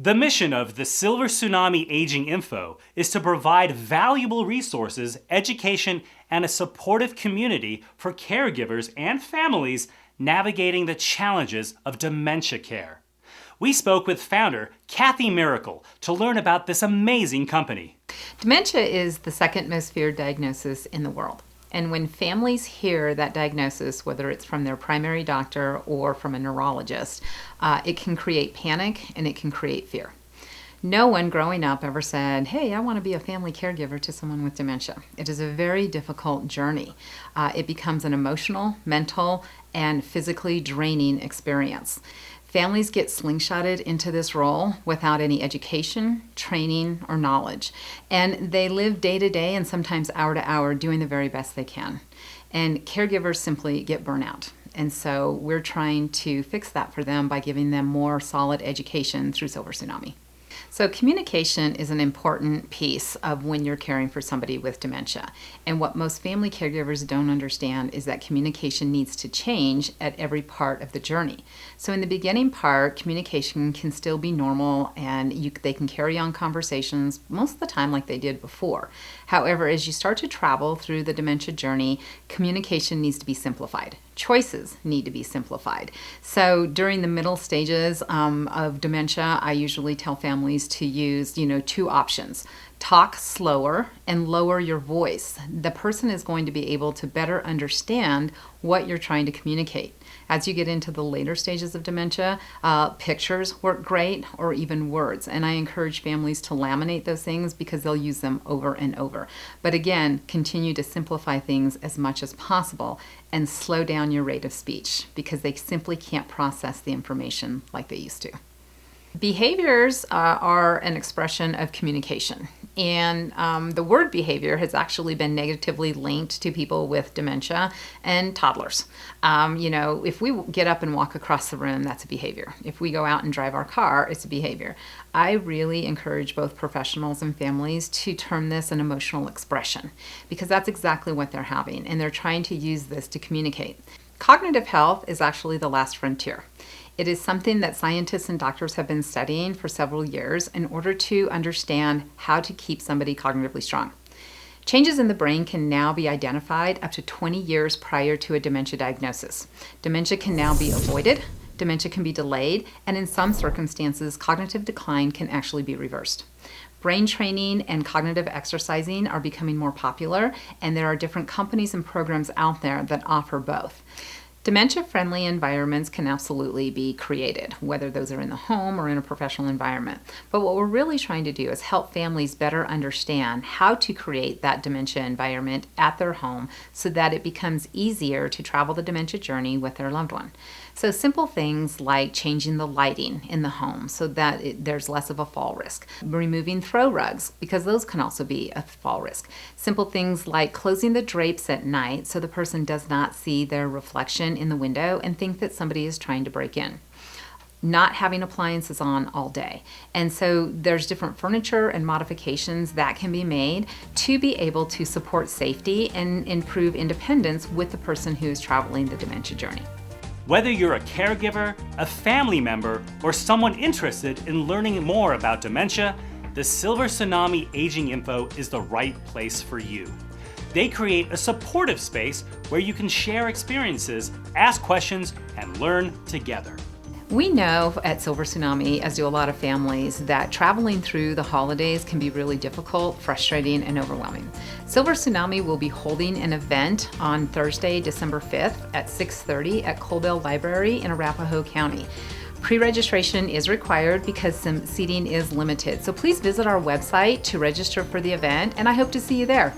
The mission of the Silver Tsunami Aging Info is to provide valuable resources, education, and a supportive community for caregivers and families navigating the challenges of dementia care. We spoke with founder Kathy Miracle to learn about this amazing company. Dementia is the second most feared diagnosis in the world. And when families hear that diagnosis, whether it's from their primary doctor or from a neurologist, it can create panic and it can create fear. No one growing up ever said, hey, I want to be a family caregiver to someone with dementia. It is a very difficult journey. It becomes an emotional, mental, and physically draining experience. Families get slingshotted into this role without any education, training, or knowledge. And they live day to day and sometimes hour to hour doing the very best they can. And caregivers simply get burnout. And so we're trying to fix that for them by giving them more solid education through Silver Tsunami. So communication is an important piece of when you're caring for somebody with dementia. And what most family caregivers don't understand is that communication needs to change at every part of the journey. So in the beginning part, communication can still be normal and they can carry on conversations most of the time like they did before. However, as you start to travel through the dementia journey, communication needs to be simplified. Choices need to be simplified. So during the middle stages of dementia, I usually tell families to use, two options. Talk slower and lower your voice. The person is going to be able to better understand what you're trying to communicate. As you get into the later stages of dementia, pictures work great, or even words. And I encourage families to laminate those things because they'll use them over and over. But again, continue to simplify things as much as possible and slow down your rate of speech because they simply can't process the information like they used to. Behaviors are an expression of communication. And the word behavior has actually been negatively linked to people with dementia and toddlers. If we get up and walk across the room, that's a behavior. If we go out and drive our car, it's a behavior. I really encourage both professionals and families to term this an emotional expression because that's exactly what they're having, and they're trying to use this to communicate. Cognitive health is actually the last frontier. It is something that scientists and doctors have been studying for several years in order to understand how to keep somebody cognitively strong. Changes in the brain can now be identified up to 20 years prior to a dementia diagnosis. Dementia can now be avoided, dementia can be delayed, and in some circumstances, cognitive decline can actually be reversed. Brain training and cognitive exercising are becoming more popular, and there are different companies and programs out there that offer both. Dementia-friendly environments can absolutely be created, whether those are in the home or in a professional environment. But what we're really trying to do is help families better understand how to create that dementia environment at their home so that it becomes easier to travel the dementia journey with their loved one. So simple things like changing the lighting in the home so that there's less of a fall risk. Removing throw rugs, because those can also be a fall risk. Simple things like closing the drapes at night so the person does not see their reflection in the window and think that somebody is trying to break in. Not having appliances on all day. And so there's different furniture and modifications that can be made to be able to support safety and improve independence with the person who is traveling the dementia journey. Whether you're a caregiver, a family member, or someone interested in learning more about dementia, the Silver Tsunami Aging Info is the right place for you. They create a supportive space where you can share experiences, ask questions, and learn together. We know at Silver Tsunami, as do a lot of families, that traveling through the holidays can be really difficult, frustrating, and overwhelming. Silver Tsunami will be holding an event on Thursday, December 5th at 6:30 at Colbell Library in Arapahoe County. Pre-registration is required because some seating is limited. So please visit our website to register for the event, and I hope to see you there.